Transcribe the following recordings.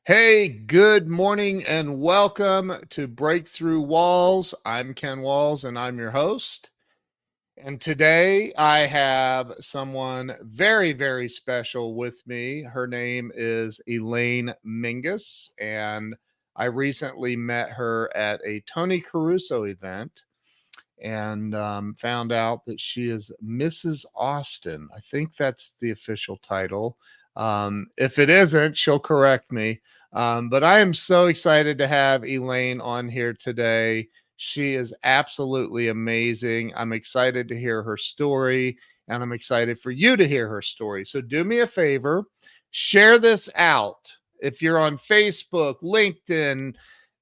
Hey, good morning and welcome to Breakthrough Walls. I'm Ken Walls and I'm your host. And today I have someone very, very special with me. Her name is Elaine Mingus, and I recently met her at a Tony Caruso event and found out that she is Mrs. Austin. I think that's the official title. If it isn't, she'll correct me. But I am so excited to have Elaine on here today. She is absolutely amazing. I'm excited to hear her story, and I'm excited for you to hear her story. So do me a favor, share this out. If you're on Facebook, LinkedIn,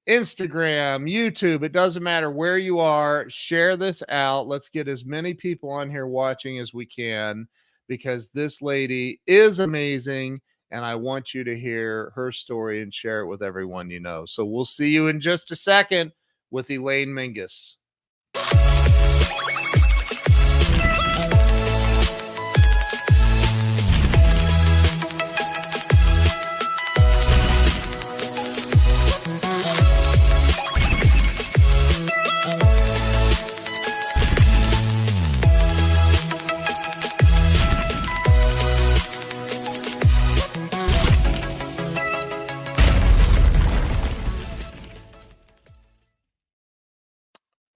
Instagram, YouTube, it doesn't matter where you are, share this out. Let's get as many people on here watching as we can because this lady is amazing and I want you to hear her story and share it with everyone you know. So we'll see you in just a second with Elaine Mingus.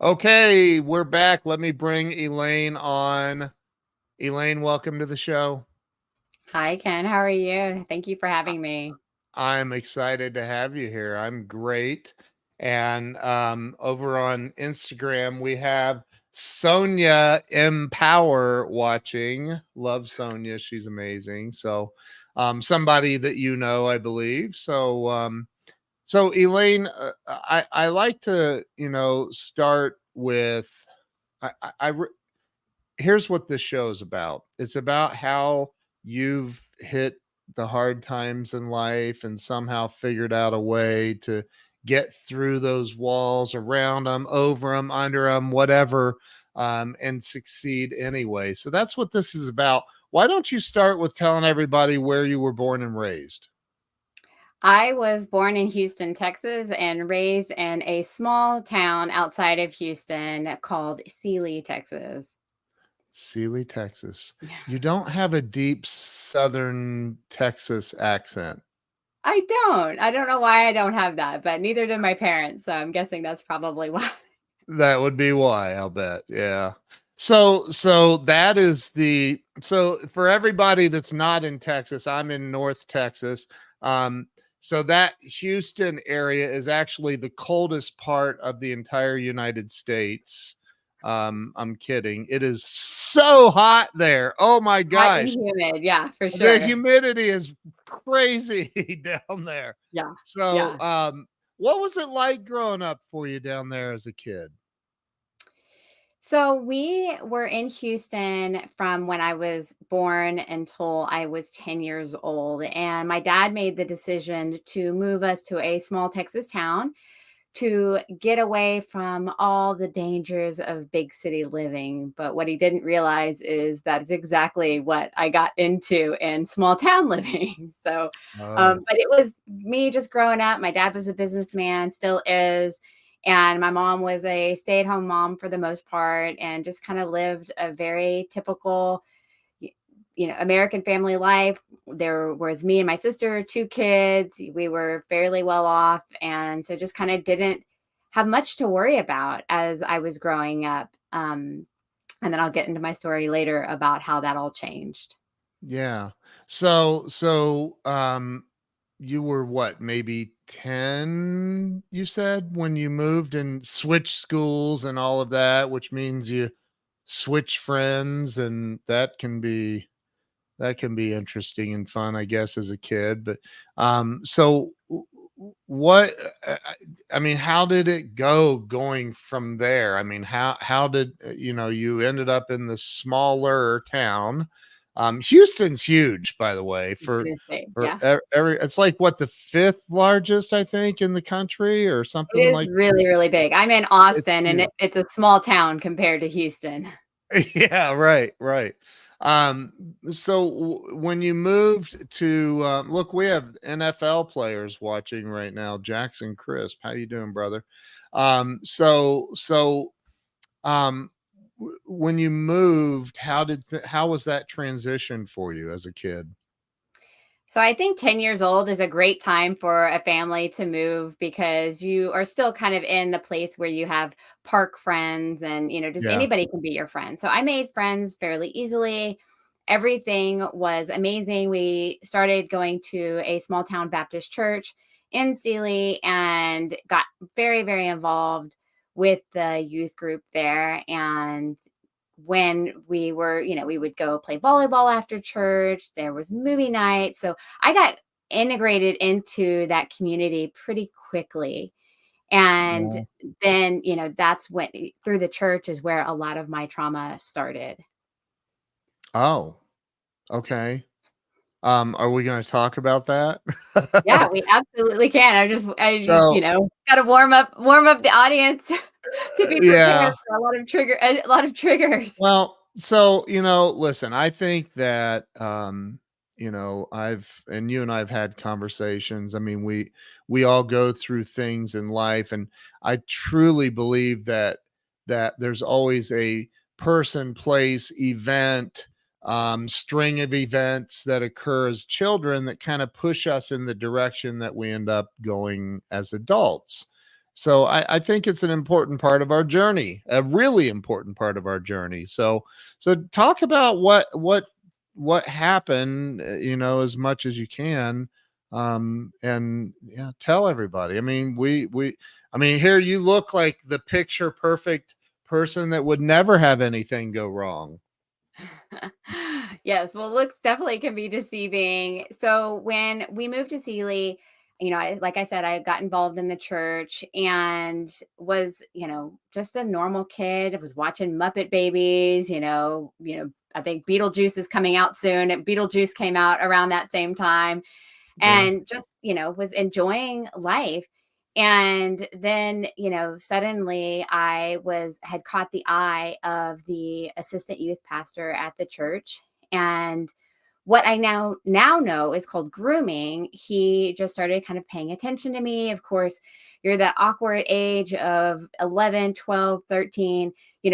Okay, we're back. Let me bring Elaine on. Elaine, welcome to the show. Hi, Ken. How are you? Thank you for having me. I'm excited to have you here. I'm great. And over on Instagram, we have Sonia Empower watching. Love Sonia. She's amazing. So somebody that you know, I believe. So Elaine, I like to, start with, I, I, I re- here's what this show is about. It's about how you've hit the hard times in life and somehow figured out a way to get through those walls, around them, over them, under them, whatever, and succeed anyway. So that's what this is about. Why don't you start with telling everybody where you were born and raised? I was born in Houston, Texas, and raised in a small town outside of Houston called Sealy, Texas. Sealy, Texas. You don't have a deep Southern Texas accent. I don't know why I don't have that, but neither did my parents. So I'm guessing that's probably why. That would be why, I'll bet. Yeah. So that is so for everybody that's not in Texas, I'm in North Texas. So that Houston area is actually the coldest part of the entire United States. I'm kidding. It is so hot there. Oh my Hot and gosh. humid. Yeah, for The sure. humidity is crazy down there. Yeah. So, Yeah. what was it like growing up for you down there as a kid? So we were in Houston from when I was born until I was 10 years old. And my dad made the decision to move us to a small Texas town to get away from all the dangers of big city living. But what he didn't realize is that is exactly what I got into in small town living. So, Oh, but it was me just growing up. My dad was a businessman, still is. And my mom was a stay at home mom for the most part and just kind of lived a very typical American family life. There was me and my sister, two kids. We were fairly well off. And so just kind of didn't have much to worry about as I was growing up. And then I'll get into my story later about how that all changed. yeah. So, you were what, maybe 10, you said, when you moved and switched schools and all of that, which means you switch friends, and that can be interesting and fun, I guess, as a kid. But so what? I mean, how did it go going from there? I mean, how did you ended up in the smaller town? Houston's huge, by the way. For Houston is big. for Yeah, every, it's like what, the fifth largest, I think, in the country, or it something is like really, this. really big. I'm in It's Austin and huge. it's a small town compared to Houston. Yeah, right, right. Um, so when you moved to look, we have NFL players watching right now. Jackson Crisp, how you doing, brother? So um, when you moved, how was that transition for you as a kid? So I think 10 years old is a great time for a family to move because you are still kind of in the place where you have park friends and, just Yeah. anybody can be your friend. So I made friends fairly easily. Everything was amazing. We started going to a small town Baptist church in Sealy and got very, very involved with the youth group there. And when we were, we would go play volleyball after church. There was movie night. So I got integrated into that community pretty quickly. And Yeah. then, that's when through the church is where a lot of my trauma started. Oh, okay. Are we going to talk about that? Yeah, we absolutely can. So, got to warm up the audience to be prepared yeah. for a lot of triggers. Well, so, listen, I think that, and you and I have had conversations. I mean, we all go through things in life, and I truly believe that there's always a person, place, event, string of events that occur as children that kind of push us in the direction that we end up going as adults. So I think it's an important part of our journey, a really important part of our journey. So talk about what happened, as much as you can, and yeah, tell everybody. I mean, I mean, here you look like the picture perfect person that would never have anything go wrong. Yes, well, looks definitely can be deceiving. So when we moved to Sealy, like I said, I got involved in the church and was, just a normal kid. I was watching Muppet Babies, I think Beetlejuice is coming out soon. And Beetlejuice came out around that same time Yeah. and just, was enjoying life. And then, suddenly had caught the eye of the assistant youth pastor at the church. And what I now know is called grooming. He just started kind of paying attention to me. Of course, you're that awkward age of 11, 12, 13,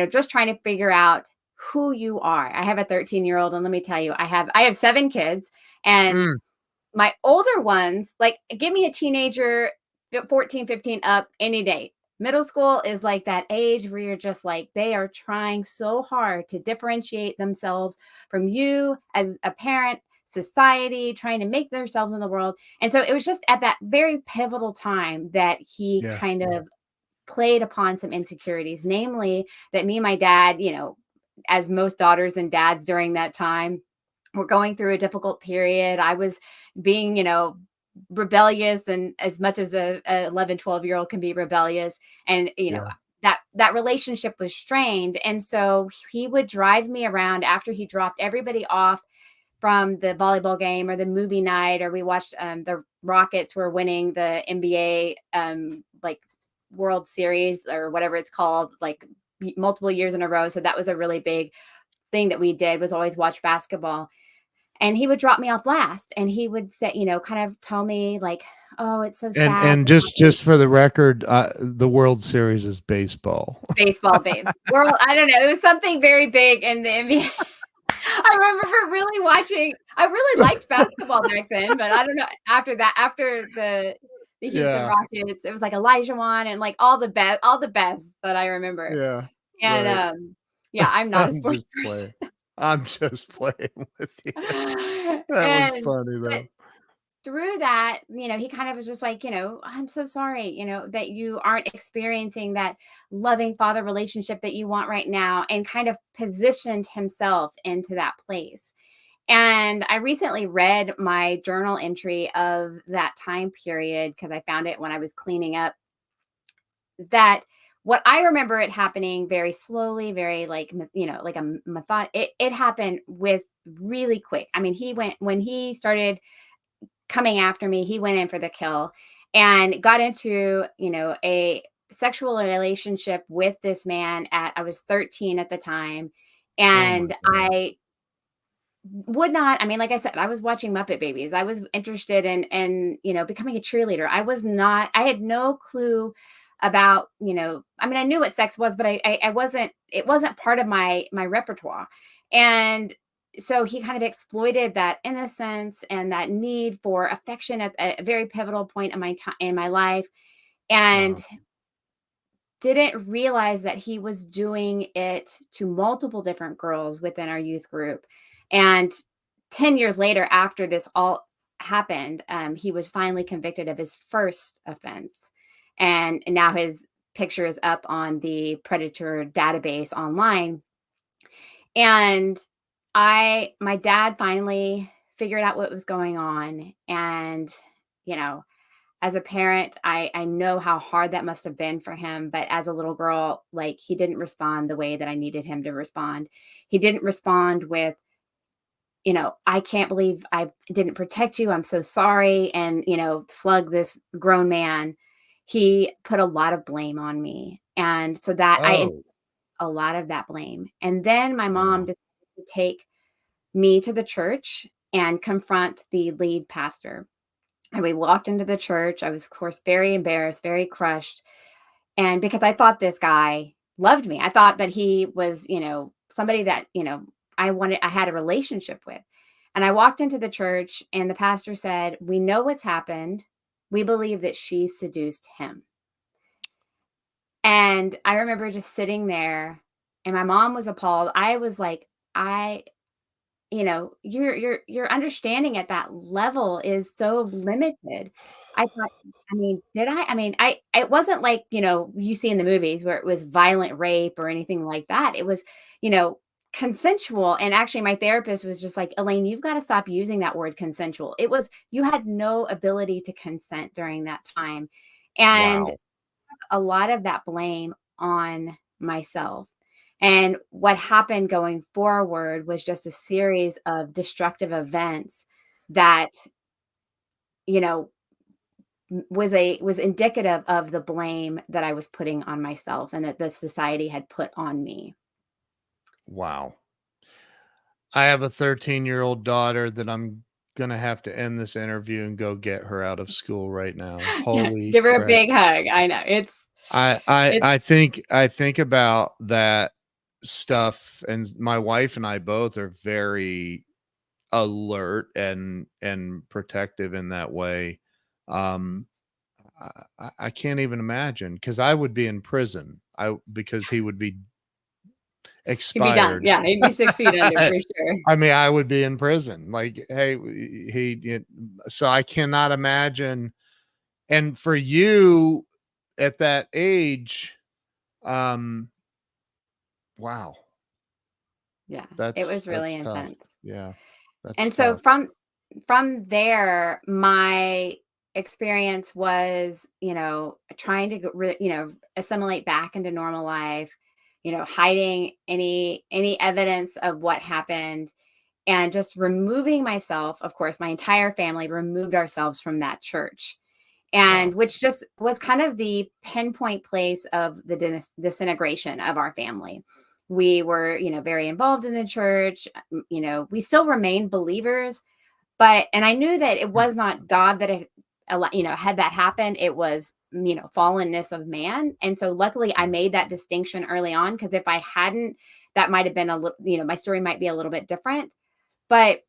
just trying to figure out who you are. I have a 13-year-old, and let me tell you, I have 7 kids, and Mm, my older ones, like, give me a teenager, 14, 15 up any day. Middle school is like that age where you're just like, they are trying so hard to differentiate themselves from you as a parent, society, trying to make themselves in the world. And so it was just at that very pivotal time that he yeah. kind of played upon some insecurities, namely that me and my dad, as most daughters and dads during that time, were going through a difficult period. I was being, rebellious, and as much as a 11, 12-year-old can be rebellious. And, Yeah. that relationship was strained. And so he would drive me around after he dropped everybody off from the volleyball game or the movie night, or we watched the Rockets were winning the NBA like World Series or whatever it's called, like multiple years in a row. So that was a really big thing that we did, was always watch basketball. And he would drop me off last, and he would say, kind of tell me like, "Oh, it's so sad." And just for the record, the World Series is baseball. Baseball, babe. World, I don't know. It was something very big in the NBA. I remember really watching. I really liked basketball back then, but I don't know. After that, after the Houston Yeah. Rockets, it was like Elijah Wan and like all the best that I remember. Yeah. And Right. yeah, I'm not a I'm sports just person. playing. I'm just playing with you. That was And funny but though. through that, he kind of was just like, "I'm so sorry, that you aren't experiencing that loving father relationship that you want right now," and kind of positioned himself into that place. And I recently read my journal entry of that time period because I found it when I was cleaning up, that what I remember it happening very slowly, very like, like a method. It happened with really quick. I mean, when he started coming after me, he went in for the kill and got into, a sexual relationship with this man I was 13 at the time. Oh my And god. would not, I mean, like I said, I was watching Muppet Babies. I was interested in, becoming a cheerleader. I had no clue about, I mean, I knew what sex was, but I wasn't, it wasn't part of my repertoire. And so he kind of exploited that innocence and that need for affection at a very pivotal point in my time in my life. And Wow. didn't realize that he was doing it to multiple different girls within our youth group. And 10 years later, after this all happened, he was finally convicted of his first offense. And now his picture is up on the Predator database online. And my dad finally figured out what was going on. And, you know, as a parent, I know how hard that must have been for him, but as a little girl, like, he didn't respond the way that I needed him to respond. He didn't respond with, "I can't believe I didn't protect you. I'm so sorry," and, slug this grown man. He put a lot of blame on me, and so that Oh, a lot of that blame. And then my mom wow. decided to take me to the church and confront the lead pastor. And we walked into the church. I was, of course, very embarrassed, very crushed. And because I thought this guy loved me, I thought that he was, somebody that, I had a relationship with. And I walked into the church and the pastor said, "We know what's happened. We believe that she seduced him." And I remember just sitting there and my mom was appalled. I was like, your understanding at that level is so limited. I thought, I mean, did I? I mean, it wasn't like, you see in the movies where it was violent rape or anything like that. It was, you know, consensual. And actually my therapist was just like, "Elaine, you've got to stop using that word consensual." It was, you had no ability to consent during that time. And Wow. a lot of that blame on myself. And what happened going forward was just a series of destructive events that, you know, was indicative of the blame that I was putting on myself and that the society had put on me. Wow. I have a 13-year-old daughter that I'm gonna have to end this interview and go get her out of school right now. Yeah, Holy give her a crap. big hug. I know. It's I think about that stuff, and my wife and I both are very alert and protective in that way. Um, I can't even imagine because I would be in prison. Because he would be He'd be done. expired. Yeah, he'd be 6 feet under for sure. I mean, I would be in prison. Like, hey, so I cannot imagine. And for you at that age, um, wow, Yeah, it that's was really tough. intense. Yeah, that's And so tough. from there, my experience was, trying to assimilate back into normal life, hiding any evidence of what happened and just removing myself. Of course, my entire family removed ourselves from that church. Wow. And which just was kind of the pinpoint place of the disintegration of our family. We were, very involved in the church. We still remained believers, and I knew that it was not God that had that happen. It was, fallenness of man. And so luckily I Yeah. made that distinction early on, because if I hadn't, that might have been a little, my story might be a little bit different. But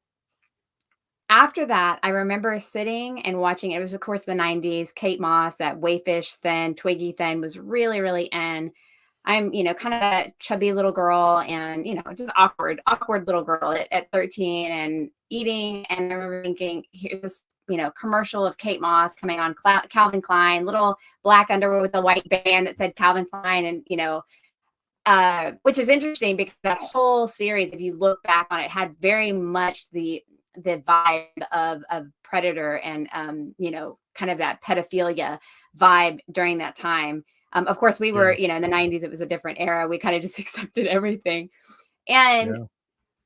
after that, I remember sitting and watching, it was of course the 90s, Kate Moss, that wayfish thin, twiggy thin was really, really in. I'm, kind of a chubby little girl and, just awkward little girl at 13 and eating. And I remember thinking, here's this, commercial of Kate Moss coming on Calvin Klein, little black underwear with a white band that said Calvin Klein. And, which is interesting because that whole series, if you look back on it, had very much the vibe of Predator and, kind of that pedophilia vibe during that time. Of course, we were, Yeah. in the 90s, it was a different era. We kind of just accepted everything. And Yeah.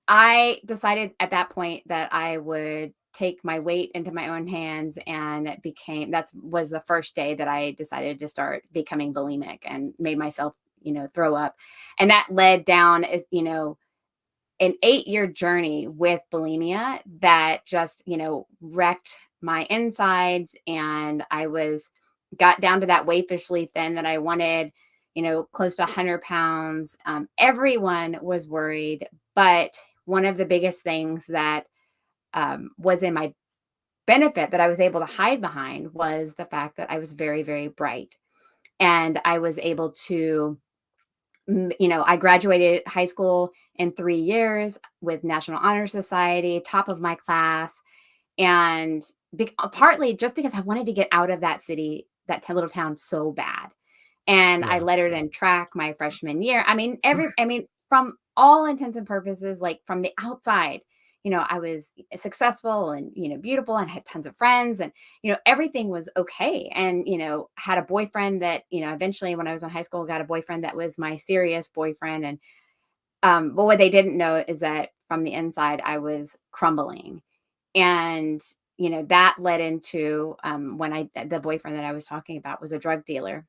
I decided at that point that I would take my weight into my own hands, and it became that was the first day that I decided to start becoming bulimic and made myself, throw up. And that led down as, an 8-year journey with bulimia that just, wrecked my insides. And got down to that wayfishly thin that I wanted, close to 100 pounds. Everyone was worried. But one of the biggest things that was in my benefit that I was able to hide behind was the fact that I was very, very bright. And I was able to, I graduated high school in 3 years with National Honor Society, top of my class. And partly just because I wanted to get out of that city, that little town so bad. And I Yeah. lettered in track my freshman year. From all intents and purposes, like from the outside, I was successful and, beautiful and had tons of friends and, everything was okay. And, had a boyfriend that, eventually when I was in high school, got a boyfriend that was my serious boyfriend. And, but what they didn't know is that from the inside, I was crumbling. And, that led into the boyfriend that I was talking about was a drug dealer.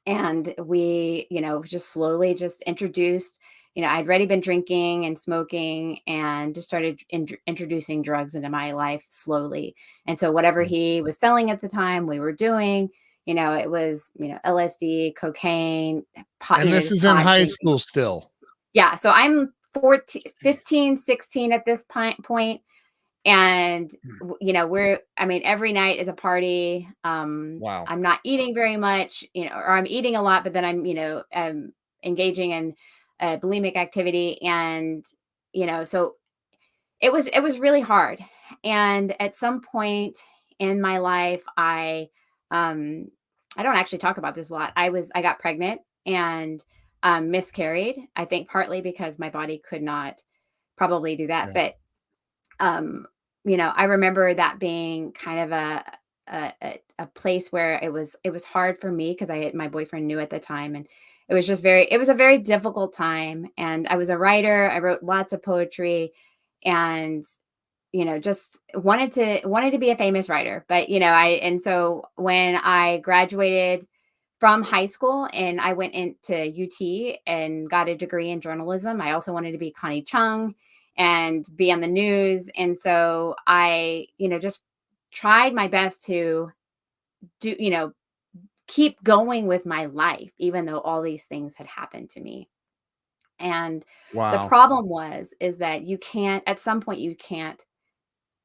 And we, just slowly just introduced, I'd already been drinking and smoking and just started introducing drugs into my life slowly. And so whatever Mm. he was selling at the time, we were doing, it was, LSD, cocaine, pot, And this just is in pot high drinking. school still. Yeah. So I'm 14, 15, 16 at this point. And, Mm. every night is a party. Wow. I'm not eating very much, or I'm eating a lot, but then I'm, engaging in bulimic activity. And, so it was really hard. And at some point in my life, um, I don't actually talk about this a lot. I got pregnant and miscarried. I think partly because my body could not probably do that. Yeah. But um, I remember that being kind of a place where it was hard for me because my boyfriend knew at the time, and it was a very difficult time. And I was a writer. I wrote lots of poetry, and just wanted to be a famous writer. But and so when I graduated from high school and I went into UT and got a degree in journalism, I also wanted to be Connie Chung and be on the news. And so I, just tried my best to do, keep going with my life, even though all these things had happened to me. And the Wow. problem is that at some point you can't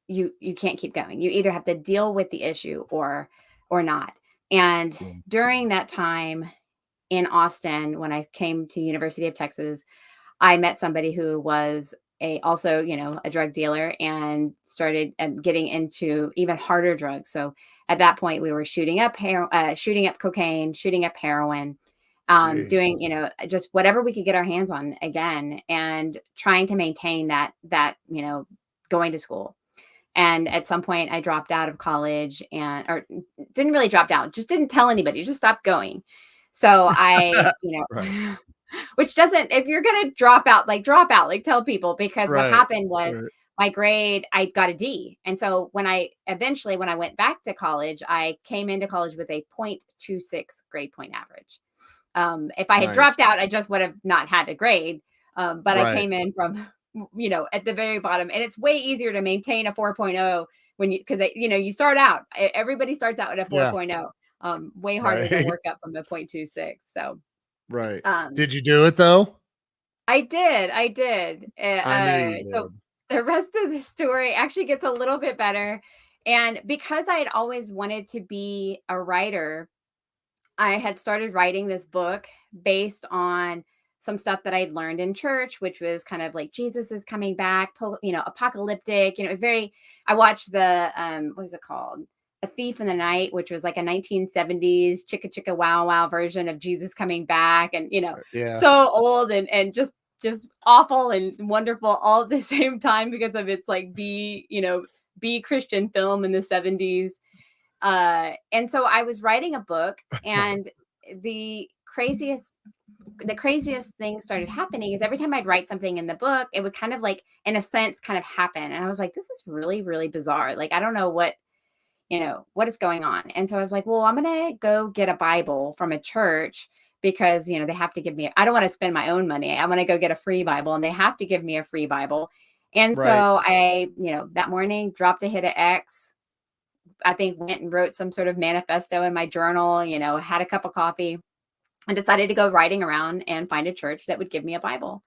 keep going. You either have to deal with the issue or not. And Yeah. during that time in Austin, when I came to University of Texas, I met somebody who was also, a drug dealer and started getting into even harder drugs. So at that point, we were shooting up cocaine, shooting up heroin, Gee. doing, just whatever we could get our hands on again, and trying to maintain that, going to school. And at some point, I dropped out of college or didn't really drop out, just didn't tell anybody, just stopped going. So Right. which doesn't, if you're going to drop out, like tell people, because what Right. happened was Right. my grade, I got a D. And so when I went back to college, I came into college with a 0.26 grade point average. If I had Nice. dropped out, I just would have not had a grade. But I Right. came in from, at the very bottom, and it's way easier to maintain a 4.0 because you start out, everybody starts out at a Yeah. 4.0, way harder to Right. work up from the 0.26. So, Right. um, Did you do it though? I did. I knew you So did. the rest of the story actually gets a little bit better. And because I had always wanted to be a writer, I had started writing this book based on some stuff that I'd learned in church, which was kind of like Jesus is coming back, apocalyptic. It was I watched what was it called? A Thief in the Night, which was like a 1970s chicka chicka wow wow version of Jesus coming back. And, Yeah. so old and just awful and wonderful all at the same time because of its like B Christian film in the 70s. And so I was writing a book, and the craziest the craziest thing started happening is every time I'd write something in the book, it would kind of like, in a sense, kind of happen. And I was like, this is really, really bizarre. Like, I don't know what is going on. And so I was like, well, I'm going to go get a Bible from a church because, they have to give me, I don't want to spend my own money. I want to go get a free Bible, and they have to give me a free Bible. And Right. so I, that morning dropped a hit of X. I think went and wrote some sort of manifesto in my journal, had a cup of coffee, and decided to go riding around and find a church that would give me a Bible.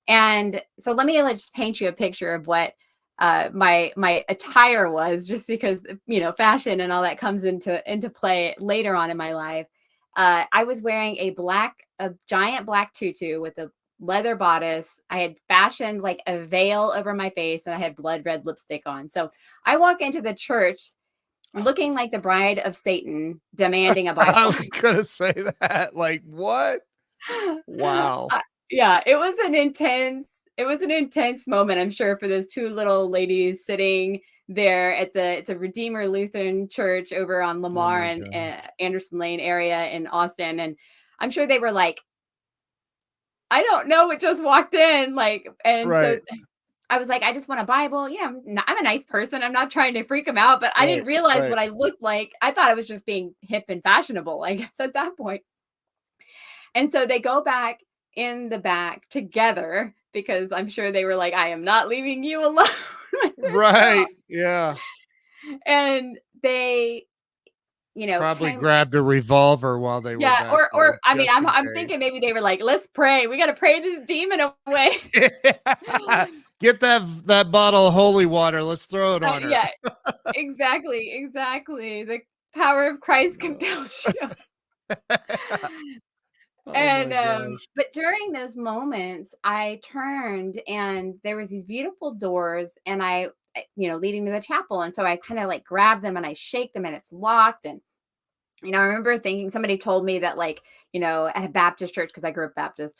And so let me just paint you a picture of what my attire was, just because, fashion and all that comes into play later on in my life. I was wearing a giant black tutu with a leather bodice. I had fashioned like a veil over my face, and I had blood red lipstick on. So I walk into the church looking like the bride of Satan, demanding a I Bible. was gonna say that. Like, what? Wow. Yeah, it was an intense moment, I'm sure, for those two little ladies sitting there it's a Redeemer Lutheran church over on Oh Lamar my and gosh. Anderson Lane area in Austin. And I'm sure they were like, I don't know what just walked in. And so Right. I was like, I just want a Bible. I'm a nice person. I'm not trying to freak them out, but I Right. didn't realize Right. what I looked like. I thought I was just being hip and fashionable, I guess, at that point. And so they go back in the back together, because I'm sure they were like, I am not leaving you alone with this girl. Right. Yeah. And they, Probably came. grabbed a revolver while they were Yeah, back or there, I mean, just in I'm case. thinking maybe they were like, let's pray. We got to pray this demon away. Get that bottle of holy water. Let's throw it on her. Yeah, exactly. The power of Christ compels you. Oh And my gosh. but during those moments, I turned, and there was these beautiful doors, and leading to the chapel. And so I kind of like grab them and I shake them, and it's locked. And I remember thinking, somebody told me that, like, at a Baptist church, because I grew up Baptist,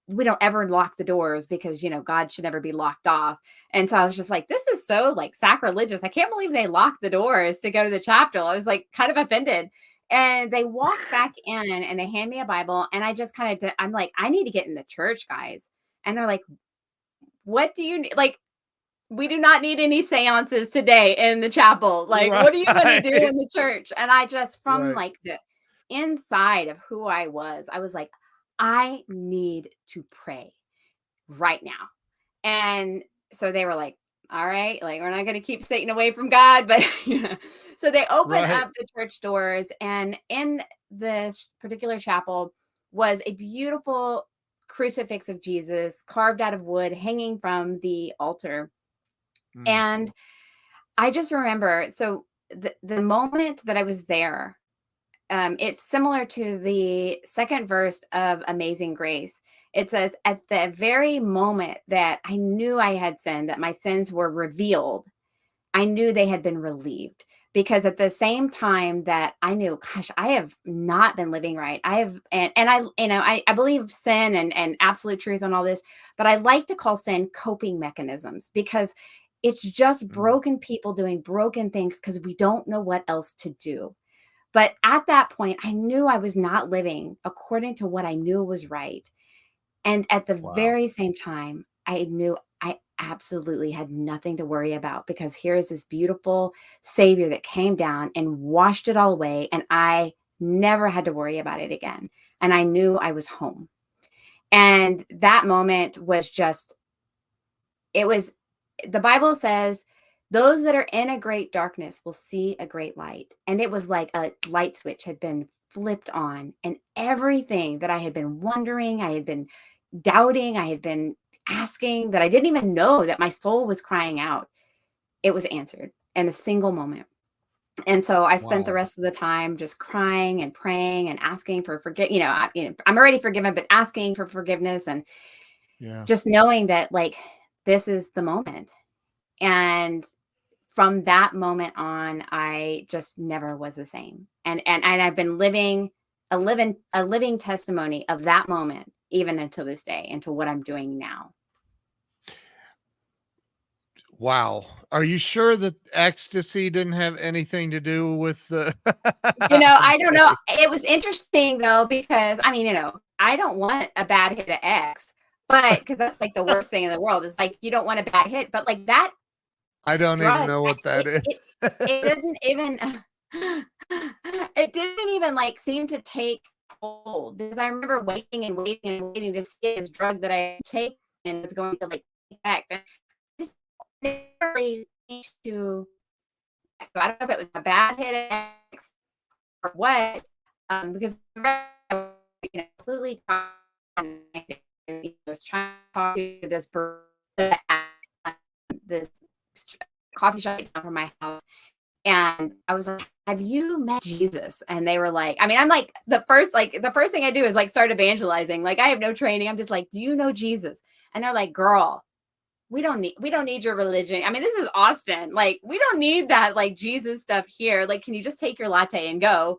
we don't ever lock the doors, because God should never be locked off. And so I was just like, this is so like sacrilegious. I can't believe they locked the doors to go to the chapel. I was like kind of offended. And they walk back in and they hand me a Bible, and I just kind of I'm like, I need to get in the church, guys. And they're like, what do you need? Like, we do not need any seances today in the chapel. Like, what are you going to do Right. in the church? And I just, from Right. like the inside of who I was like, I need to pray right now. And so they were like, all right, like, we're not going to keep Satan away from God. But so they open Right. up the church doors, and in this particular chapel was a beautiful crucifix of Jesus carved out of wood, hanging from the altar. Mm. And I just remember, so the moment that I was there, it's similar to the second verse of Amazing Grace. It says, at the very moment that I knew I had sinned, that my sins were revealed, I knew they had been relieved. Because at the same time that I knew, gosh, I have not been living right. I have, and I, I believe sin and absolute truth and all this, but I like to call sin coping mechanisms, because it's just Mm. broken people doing broken things because we don't know what else to do. But at that point, I knew I was not living according to what I knew was right. And at the Wow. very same time, I knew I absolutely had nothing to worry about, because here is this beautiful Savior that came down and washed it all away. And I never had to worry about it again. And I knew I was home. And that moment was just, it was, the Bible says, those that are in a great darkness will see a great light. And it was like a light switch had been flipped on, and everything that I had been wondering, I had been doubting, I had been asking, that I didn't even know that my soul was crying out, it was answered in a single moment. And so I spent the Wow. rest of the time just crying and praying and asking for I'm already forgiven, but asking for forgiveness, and Yeah. just knowing that, like, this is the moment. And from that moment on, I just never was the same. And I've been living a living testimony of that moment, even until this day, into what I'm doing now. Wow. Are you sure that ecstasy didn't have anything to do with the I don't know. Okay. It was interesting though, because I mean, I don't want a bad hit of X, but because that's like the worst thing in the world, is like, you don't want a bad hit, but like that I don't even drug, know what that it is. didn't even it didn't even like seem to take cold because I remember waiting and waiting and waiting to see this drug that I take and was going to like take back. And I just never really to, I don't know if it was a bad hit or what, because completely was trying to talk to this person at this coffee shop from my house. And I was like, have you met Jesus? And they were like, I mean, I'm like, the first thing I do is like start evangelizing. Like I have no training. I'm just like, do you know Jesus? And they're like, girl, we don't need your religion. I mean, this is Austin. Like, we don't need that like Jesus stuff here. Like, can you just take your latte and go?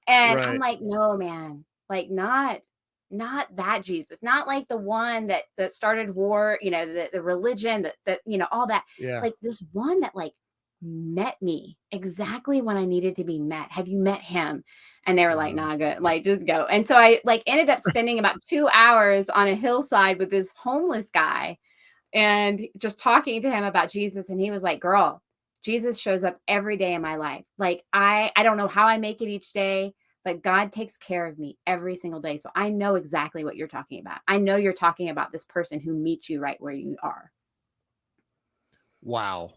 And I'm Right. like, no, man, like not that Jesus, not like the one that started war, the religion that, all that, Yeah. like this one that like met me exactly when I needed to be met. Have you met him? And they were like, Wow. nah, good, like just go. And so I like ended up spending about 2 hours on a hillside with this homeless guy and just talking to him about Jesus. And he was like, girl, Jesus shows up every day in my life. Like I don't know how I make it each day, but God takes care of me every single day. So I know exactly what you're talking about. I know you're talking about this person who meets you right where you are. Wow.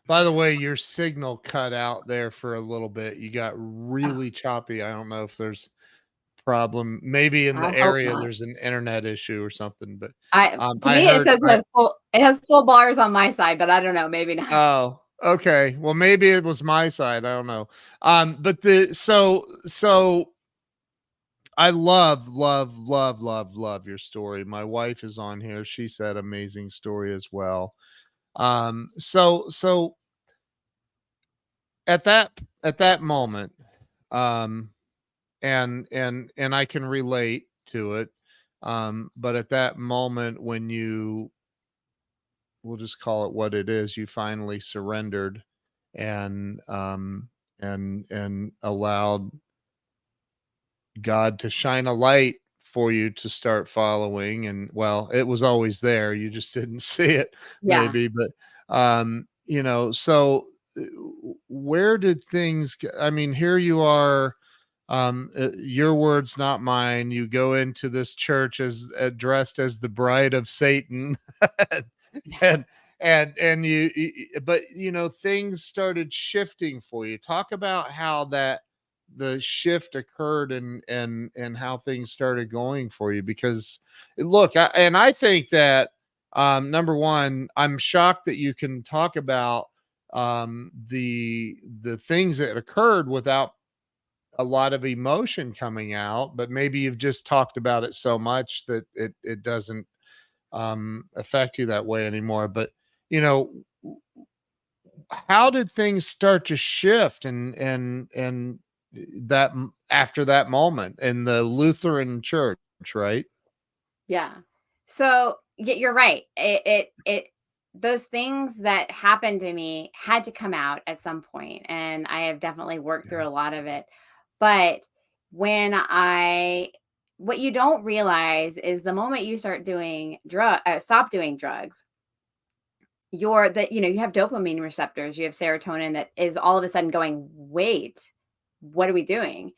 By the way, your signal cut out there for a little bit. You got Oh, really choppy. I don't know if there's problem. Maybe in I the hope area not. there's an internet issue or something, but To I me it heard says I it has full bars on my side, but I don't know, maybe not. oh, okay. Well, maybe it was my side. I don't know. But so I love your story. My wife is on here. She said amazing story as well. So at that moment, um, and I can relate to it. But at that moment when we'll just call it what it is, you finally surrendered and and allowed God to shine a light for you to start following. And well, it was always there, you just didn't see it Yeah. maybe. But so where did things I mean, here you are, your words not mine, you go into this church as dressed as the bride of Satan. and and but things started shifting for you. Talk about how that the shift occurred and how things started going for you. Because look, I think that number one, I'm shocked that you can talk about the things that occurred without a lot of emotion coming out. But maybe you've just talked about it so much that it doesn't affect you that way anymore. But you know how did things start to shift and that after that moment in the Lutheran church, right? Yeah. So you're right. It those things that happened to me had to come out at some point, and I have definitely worked Yeah. through a lot of it. But when I what you don't realize is the moment you start doing stop doing drugs, you have dopamine receptors, you have serotonin that is all of a sudden going, wait, what are we doing?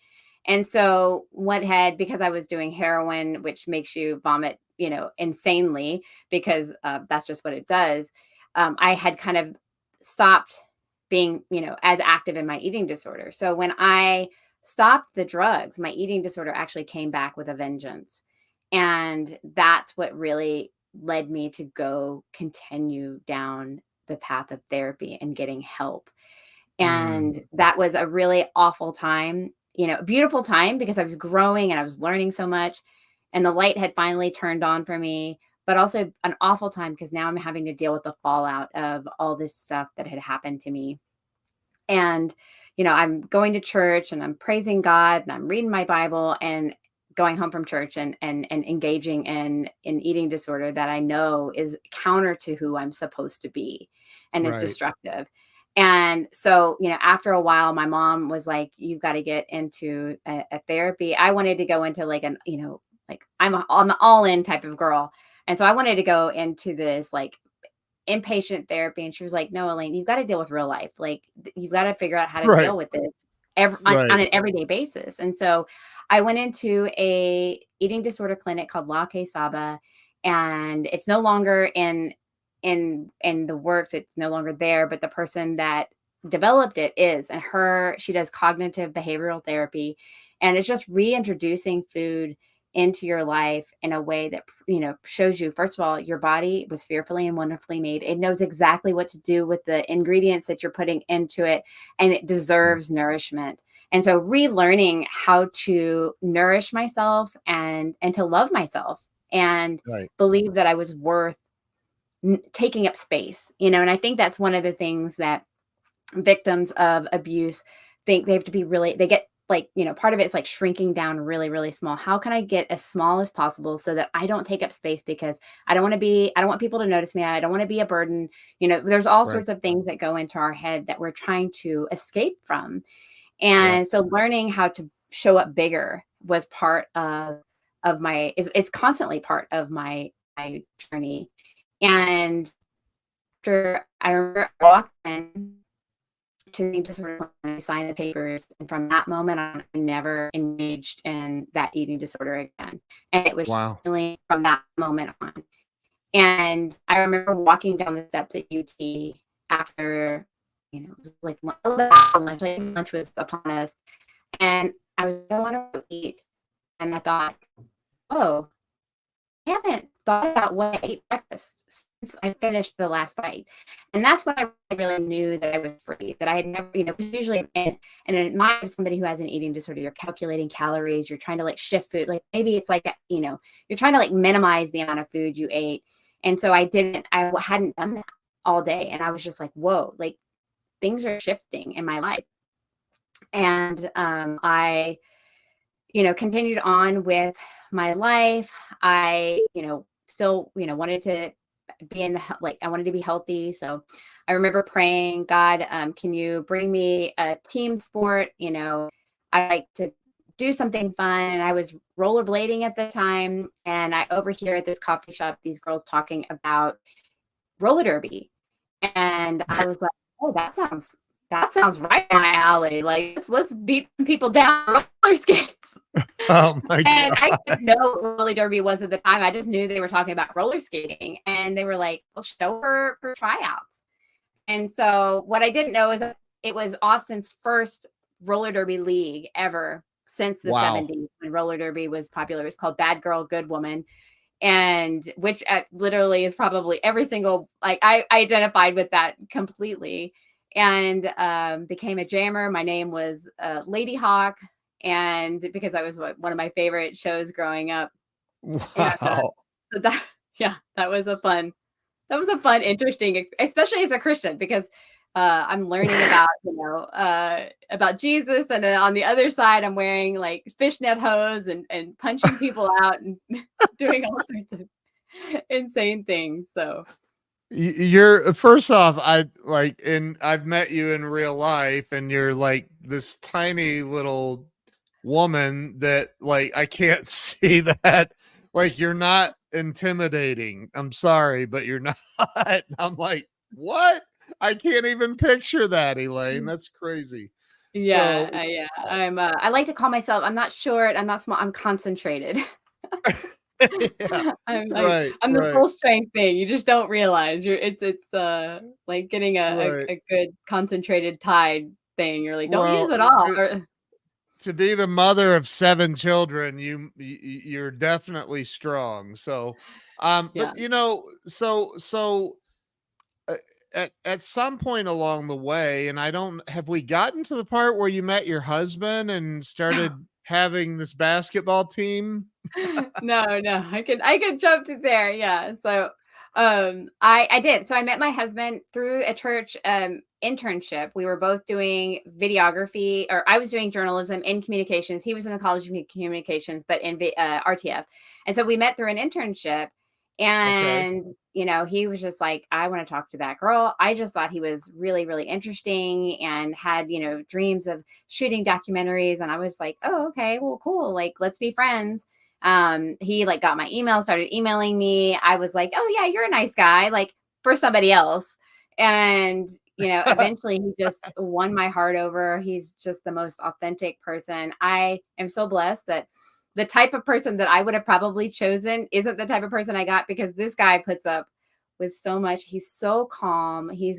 And so what had because I was doing heroin, which makes you vomit, insanely because that's just what it does. I had kind of stopped being, as active in my eating disorder. So when I stopped the drugs, my eating disorder actually came back with a vengeance. And that's what really led me to go continue down the path of therapy and getting help. Mm, And that was a really awful time, a beautiful time because I was growing and I was learning so much. And the light had finally turned on for me, but also an awful time because now I'm having to deal with the fallout of all this stuff that had happened to me. And, I'm going to church and I'm praising God and I'm reading my Bible and going home from church and engaging in eating disorder that I know is counter to who I'm supposed to be and is right. destructive. And so, after a while, my mom was like, you've got to get into a therapy. I wanted to go into like like I'm an all in type of girl. And so I wanted to go into this like inpatient therapy. And she was like, no, Elaine, you've got to deal with real life. Like you've got to figure out how to Right. deal with it on Right. an everyday basis. And so I went into a eating disorder clinic called La Que Saba, and it's no longer in the works. It's no longer there, but the person that developed it is, and she does cognitive behavioral therapy, and it's just reintroducing food into your life in a way that shows you, first of all, your body was fearfully and wonderfully made. It knows exactly what to do with the ingredients that you're putting into it, and it Yeah. deserves nourishment. And so relearning how to nourish myself and to love myself and Right. believe that I was worth taking up space, and I think that's one of the things that victims of abuse think they have to be really, they get like, part of it's like shrinking down really, really small. How can I get as small as possible so that I don't take up space, because I don't want people to notice me. I don't want to be a burden. There's all Right. sorts of things that go into our head that we're trying to escape from. Yeah. And so learning how to show up bigger was part of my, it's constantly part of my journey. And after I remember I walked in to the disorder clinic, I signed the papers, and from that moment on, I never engaged in that eating disorder again. And it was Wow. healing from that moment on. And I remember walking down the steps at UT after, it was like a little bit after lunch, like lunch was upon us, and I was like, I want to eat, and I thought, oh, I haven't thought about what I ate breakfast since I finished the last bite. And that's when I really knew that I was free, that I had never, 'cause usually, and in my, as somebody who has an eating disorder, you're calculating calories, you're trying to like shift food. Like maybe it's like, you're trying to like minimize the amount of food you ate. And so I hadn't done that all day. And I was just like, whoa, like things are shifting in my life. And I continued on with my life. I, still, wanted to be like, I wanted to be healthy. So I remember praying, God, can you bring me a team sport? I like to do something fun. And I was rollerblading at the time. And I overhear at this coffee shop, these girls talking about roller derby. And I was like, oh, that sounds right up my alley. Like, let's beat people down on roller skates. Oh my And I God. didn't know what roller derby was at the time. I just knew they were talking about roller skating, and they were like, well, show her for tryouts. And so what I didn't know is that it was Austin's first roller derby league ever since the Wow. 70s, when roller derby was popular. It was called Bad Girl, Good Woman, and which literally is probably every single, like I identified with that completely, and became a jammer. My name was Lady Hawk, and because I was one of my favorite shows growing up. And Wow. so that yeah, that was a fun, interesting, especially as a Christian, because I'm learning about, about Jesus, and then on the other side, I'm wearing like fishnet hose and punching people out and doing all sorts of insane things. So You're first off, I've met you in real life, and you're like this tiny little woman that like I can't see that, like you're not intimidating. I'm sorry, but you're not. I'm like, what? I can't even picture that, Elaine. That's crazy. yeah, So, yeah, uh, I like to call myself, I'm not short, I'm not small, I'm concentrated. yeah, I'm like, right, I'm the right, full strength thing. You just don't realize it's like getting right. a good concentrated Tide thing. You're like, don't use Well, it all. to Or to be the mother of 7 children, you're definitely strong. So, yeah. but so uh, at some point along the way, and I don't have we gotten to the part where you met your husband and started having this basketball team? No, no, I could jump to there. Yeah. So I did. So I met my husband through a church internship. We were both doing videography, or I was doing journalism in communications. He was in the College of Communications, but in RTF. And so we met through an internship, Okay. and he was just like, I want to talk to that girl. I just thought he was really, really interesting and had, dreams of shooting documentaries. And I was like, oh, okay, well, cool. Like, let's be friends. He like got my email, started emailing me. I was like, oh yeah, you're a nice guy, like for somebody else. And eventually he just won my heart over. He's just the most authentic person. I am so blessed that the type of person that I would have probably chosen isn't the type of person I got, because this guy puts up with so much. He's so calm. He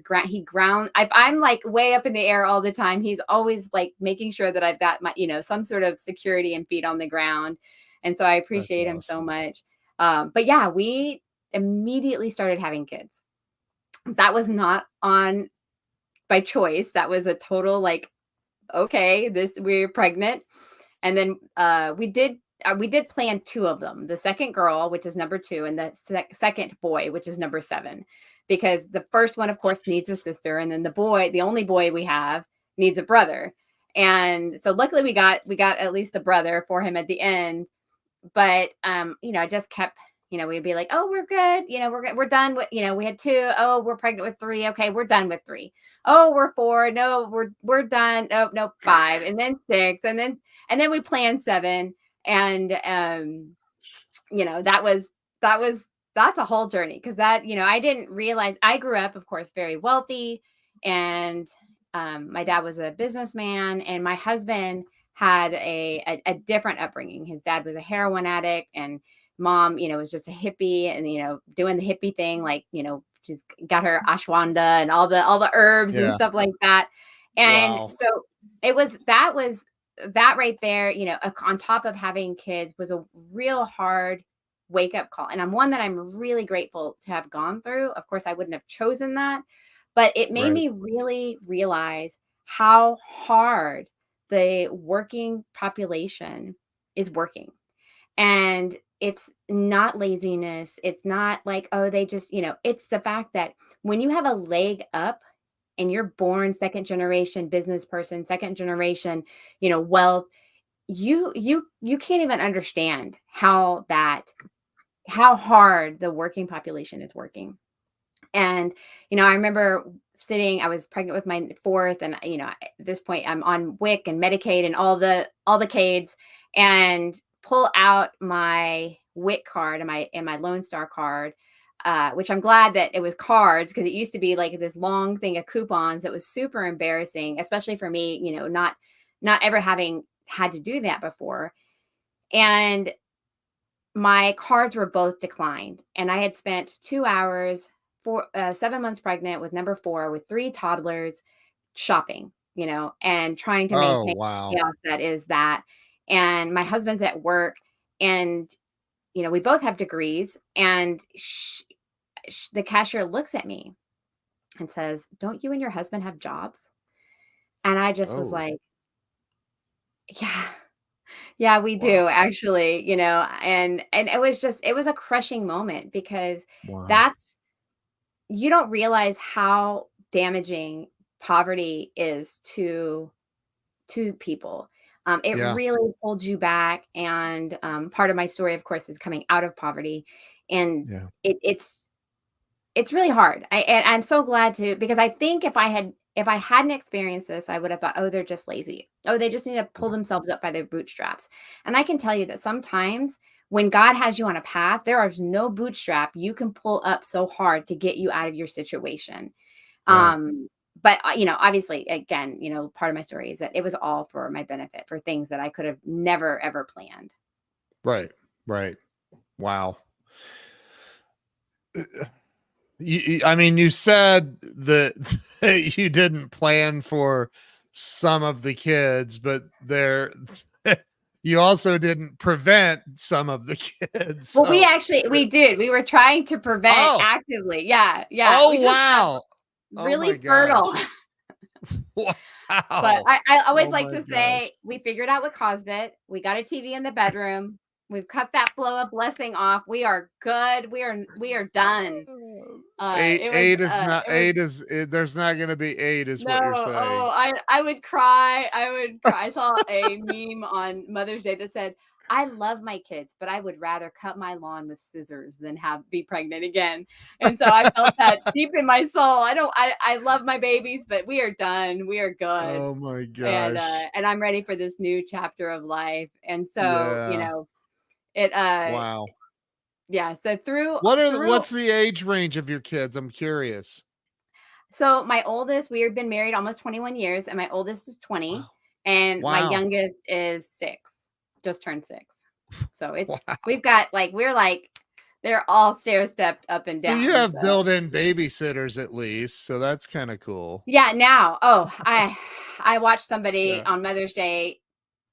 ground. If I'm like way up in the air all the time, he's always like making sure that I've got my, some sort of security and feet on the ground. And so I That's appreciate him so awesome. much. But yeah, we immediately started having kids. That was not on by choice. That was a total like, okay, we're pregnant. And then we did plan two of them, the second girl, which is number two, and the second boy, which is number seven, because the first one, of course, needs a sister, and then the only boy we have, needs a brother. And so luckily we got at least a brother for him at the end. But I just kept, we'd be like, oh, we're good, we're done with, we had two. Oh, we're pregnant with three. Okay, we're done with three. Oh, we're four. No, we're done. Nope, nope, five, and then six, and then we planned seven. And that was that was that's a whole journey, because that, I didn't realize. I grew up, of course, very wealthy, and my dad was a businessman, and my husband had a different upbringing. His dad was a heroin addict, and mom, was just a hippie, and doing the hippie thing, like, she's got her ashwanda and all the herbs and Yeah. stuff like that. And Wow. so that right there, on top of having kids, was a real hard wake up call. And I'm one that I'm really grateful to have gone through. Of course, I wouldn't have chosen that, but it made Right. me really realize how hard the working population is working. And it's not laziness. It's not like, oh, they just, it's the fact that when you have a leg up and you're born second generation business person, second generation, wealth, you can't even understand how hard the working population is working. And I remember I was pregnant with my fourth, and at this point I'm on WIC and Medicaid and all the Cades, and pull out my WIC card and my Lone Star card, which I'm glad that it was cards, because it used to be like this long thing of coupons. It was super embarrassing, especially for me, not ever having had to do that before. And my cards were both declined, and I had spent 2 hours, 7 months pregnant with number four, with three toddlers, shopping, and trying to Oh, maintain the wow. chaos that is that. And my husband's at work, and we both have degrees, and the cashier looks at me and says, "Don't you and your husband have jobs?" And I just was Oh, like, "Yeah, yeah, we wow. do actually," and it was a crushing moment, because Wow. that's you don't realize how damaging poverty is to people. It Yeah. really holds you back. And part of my story, of course, is coming out of poverty, and Yeah. it's really hard. And I'm so glad to, because I think if I hadn't experienced this, I would have thought, oh, they're just lazy. Oh, they just need to pull themselves up by their bootstraps. And I can tell you that sometimes when God has you on a path, there is no bootstrap you can pull up so hard to get you out of your situation. Right. But obviously, again, part of my story is that it was all for my benefit, for things that I could have never ever planned. Right. Right. Wow. I mean, you said that you didn't plan for some of the kids, but you also didn't prevent some of the kids. Well, So, we did. We were trying to prevent oh, actively. Yeah, yeah. We oh, just got wow. Oh my really fertile. gosh. But Wow. I always Oh like my to gosh. say we figured out what caused it. We got a TV in the bedroom. We've cut that flow of blessing off. We are good. We are done. It was Eight is there's not going to be eight is no. what you're Oh, saying. I would cry. I would cry. I saw a meme on Mother's Day that said, "I love my kids, but I would rather cut my lawn with scissors than have be pregnant again." And so I felt that deep in my soul. I love my babies, but we are done. We are good. Oh my gosh. And I'm ready for this new chapter of life. And so, Yeah. it Wow. yeah, so What's the age range of your kids? I'm curious. So my oldest, we have been married almost 21 years, and my oldest is 20, Wow. and my Wow. youngest is 6, just turned 6. So Wow. we've got we're like, they're all stair stepped up and So you down. have So built-in babysitters at least, so that's kind of cool. yeah, now, oh, I watched somebody Yeah. on Mother's Day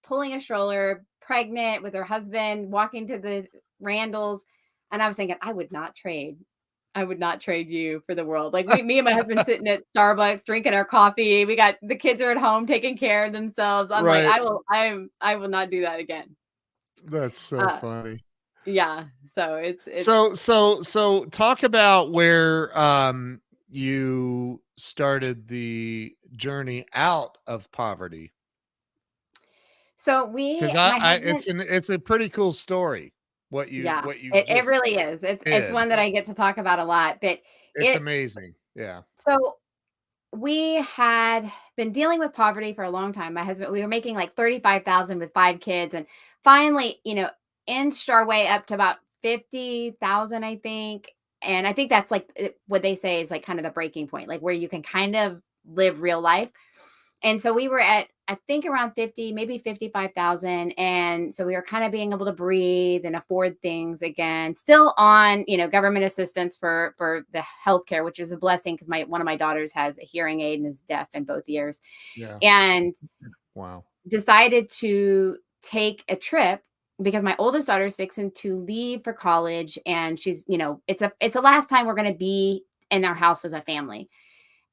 pulling a stroller, pregnant with her husband, walking to the Randalls, and I was thinking, I would not trade you for the world. Like me and my husband sitting at Starbucks drinking our coffee. We got the kids are at home taking care of themselves. I'm like, Right. I will not do that again. That's so Uh, funny. yeah. So it's So talk about where you started the journey out of poverty. so Because my I husband, it's a pretty cool story yeah, what you it just really is. It's did. one that I get to talk about a lot, but It's it amazing. Yeah. so we had been dealing with poverty for a long time. My husband, we were making like 35,000 with 5 kids, and finally, inched our way up to about 50,000, I think. And I think that's like what they say is like kind of the breaking point, like where you can kind of live real life. And so we were at, I think, around 50, maybe 55,000. And so we were kind of being able to breathe and afford things again, still on, government assistance for the healthcare, which is a blessing because one of my daughters has a hearing aid and is deaf in both ears. Yeah. And Wow. decided to take a trip because my oldest daughter is fixing to leave for college, and she's, it's the last time we're going to be in our house as a family.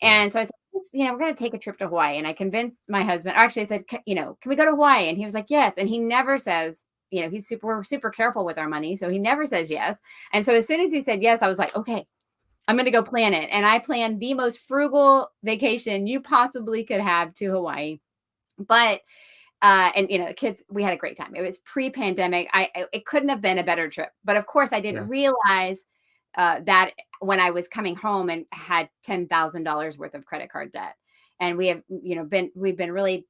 Yeah. And so I said, we're going to take a trip to Hawaii. And I convinced my husband, or actually I said, can we go to Hawaii? And he was like, yes. And he never says, he's we're super careful with our money. So he never says yes. And so as soon as he said yes, I was like, okay, I'm going to go plan it. And I planned the most frugal vacation you possibly could have to Hawaii. But and the kids, we had a great time. It was pre-pandemic. It couldn't have been a better trip. But of course, I didn't Yeah. realize that when I was coming home and had $10,000 worth of credit card debt. And we have, we've been really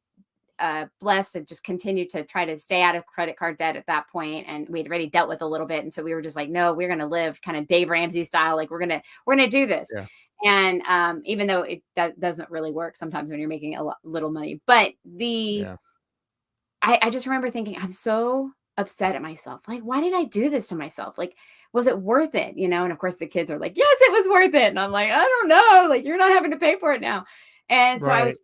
blessed to just continue to try to stay out of credit card debt at that point. And we'd already dealt with a little bit, and so we were just like, no, we're going to live kind of Dave Ramsey style. Like we're gonna do this. Yeah. And even though doesn't really work sometimes when you're making little money, but Yeah. I just remember thinking, I'm so upset at myself. Like, why did I do this to myself? Like, was it worth it? And of course the kids are like, yes, it was worth it. And I'm like, I don't know. Like, you're not having to pay for it now. And so I Right. was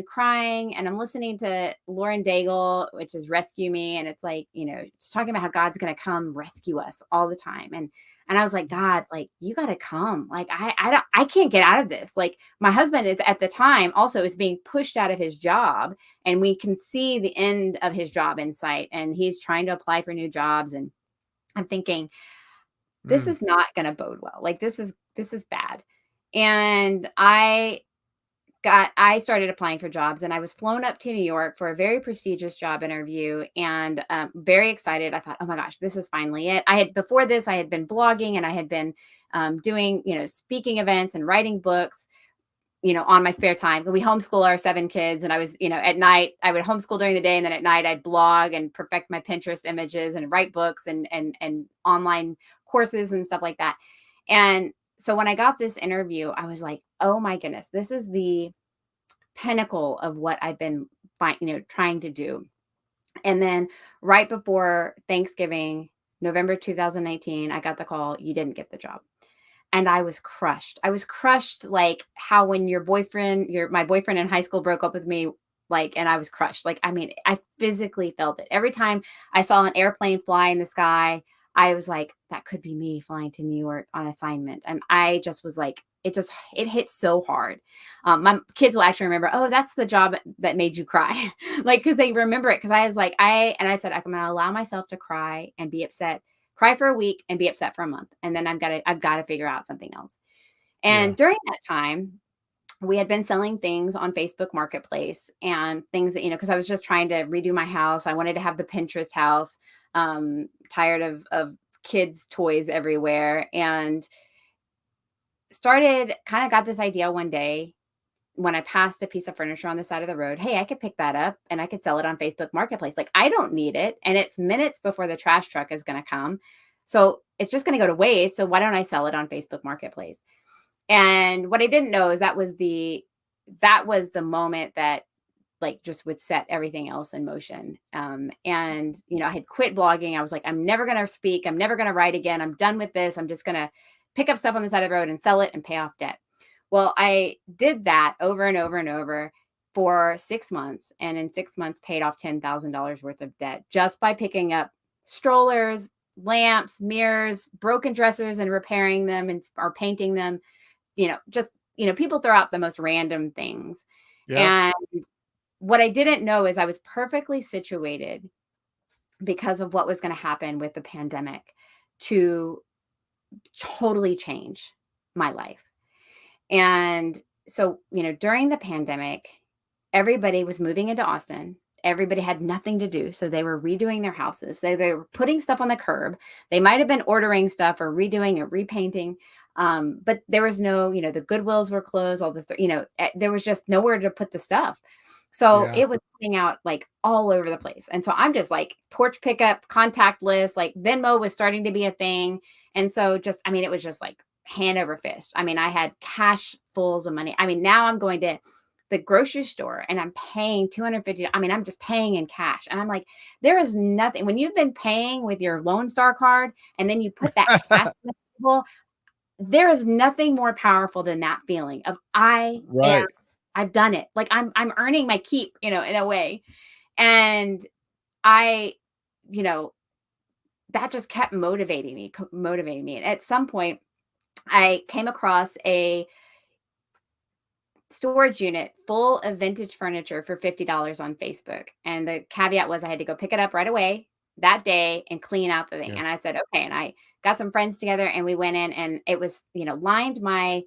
crying, and I'm listening to Lauren Daigle, which is Rescue Me. And it's like, it's talking about how God's going to come rescue us all the time. And I was like, God, like, you got to come. Like, I can't get out of this. Like, my husband is at the time also is being pushed out of his job, and we can see the end of his job in sight, and he's trying to apply for new jobs. And I'm thinking, this Mm. is not going to bode well. Like, this is bad. And I started applying for jobs, and I was flown up to New York for a very prestigious job interview, and very excited. I thought, oh my gosh, this is finally it. Before this, I had been blogging, and I had been doing, speaking events and writing books, on my spare time. We homeschool our 7 kids, and I was, at night, I would homeschool during the day, and then at night I'd blog and perfect my Pinterest images and write books and online courses and stuff like that. And so when I got this interview, I was like, oh my goodness, this is the pinnacle of what I've been trying to do. And then right before Thanksgiving, November 2019, I got the call, you didn't get the job. And I was crushed. I was crushed, like how when my boyfriend in high school broke up with me, like, and I was crushed. Like, I mean, I physically felt it. Every time I saw an airplane fly in the sky, I was like, that could be me flying to New York on assignment. And I just was like, it hit so hard. My kids will actually remember, oh, that's the job that made you cry. Like, cause they remember it. Cause I was like, I said, I'm going to allow myself to cry and be upset, cry for a week and be upset for a month. And then I've got to figure out something else. Yeah. And during that time, we had been selling things on Facebook Marketplace and things that, because I was just trying to redo my house. I wanted to have the Pinterest house, tired of kids' toys everywhere, and got this idea one day when I passed a piece of furniture on the side of the road. Hey, I could pick that up and I could sell it on Facebook Marketplace. Like, I don't need it. And it's minutes before the trash truck is going to come. So it's just going to go to waste. So why don't I sell it on Facebook Marketplace? And what I didn't know is that was the moment that like just would set everything else in motion. And I had quit blogging. I was like, I'm never gonna speak. I'm never gonna write again. I'm done with this. I'm just gonna pick up stuff on the side of the road and sell it and pay off debt. Well, I did that over and over and over for 6 months, and in 6 months paid off $10,000 worth of debt just by picking up strollers, lamps, mirrors, broken dressers, and repairing them and or painting them. Just people throw out the most random things. Yep. And what I didn't know is I was perfectly situated because of what was going to happen with the pandemic to totally change my life. And so, during the pandemic, everybody was moving into Austin. Everybody had nothing to do. So they were redoing their houses. They were putting stuff on the curb. They might have been ordering stuff or redoing or repainting. But there was no, the Goodwills were closed. All the, there was just nowhere to put the stuff. So Yeah. it was putting out like all over the place. And so I'm just like porch pickup, contactless, like Venmo was starting to be a thing. And so it was just like hand over fist. I mean, I had cash fulls of money. I mean, now I'm going to the grocery store and I'm paying $250. I mean, I'm just paying in cash. And I'm like, there is nothing when you've been paying with your Lone Star card and then you put that cash on the table, there is nothing more powerful than that feeling of Right. I've done it. Like I'm earning my keep, in a way. And I, you know, that just kept motivating me. And at some point I came across a storage unit full of vintage furniture for $50 on Facebook. And the caveat was I had to go pick it up right away that day and clean out the thing. Yeah. And I said, okay. And I got some friends together and we went in and it was, lined my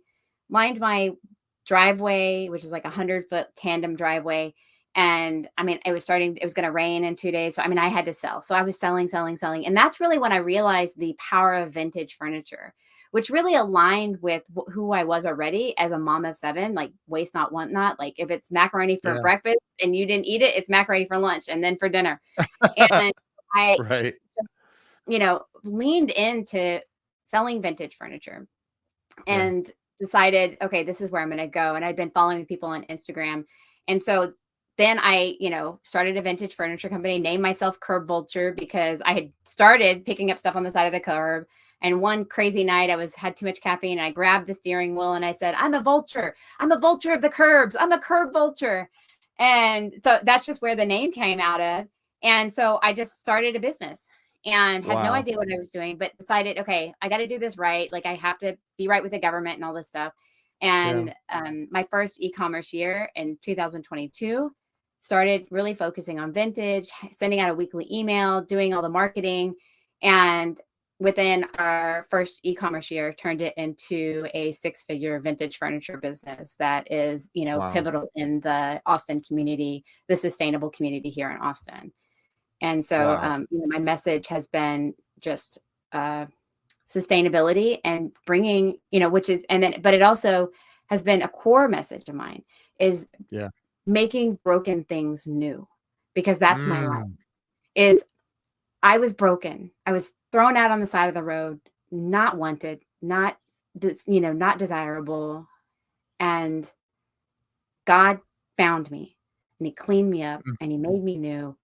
driveway, which is like 100-foot tandem driveway. And I mean, it was going to rain in 2 days. So, I mean, I had to sell. So I was selling, selling, selling. And that's really when I realized the power of vintage furniture, which really aligned with who I was already as a mom of 7, like waste not, want not. Like if it's macaroni for Yeah. breakfast and you didn't eat it, it's macaroni for lunch and then for dinner. And I, Right. leaned into selling vintage furniture Yeah. and decided, okay, this is where I'm going to go. And I'd been following people on Instagram. And so then I, started a vintage furniture company, named myself Curb Vulture because I had started picking up stuff on the side of the curb. And one crazy night I had too much caffeine and I grabbed the steering wheel and I said, I'm a vulture. I'm a vulture of the curbs. I'm a curb vulture. And so that's just where the name came out of. And so I just started a business and had no Wow. idea what I was doing, but decided, okay, I got to do this right. Like I have to be right with the government and all this stuff. Yeah. And my first e-commerce year in 2022 started really focusing on vintage, sending out a weekly email, doing all the marketing. And within our first e-commerce year, turned it into a 6-figure vintage furniture business that is, Wow. pivotal in the Austin community, the sustainable community here in Austin. And so, Wow. my message has been just sustainability and bringing, which is, and then, but it also has been a core message of mine is Yeah. making broken things new, because that's my life. Mm. Is I was broken. I was thrown out on the side of the road, not wanted, not desirable, and God found me and He cleaned me up Mm. and He made me new,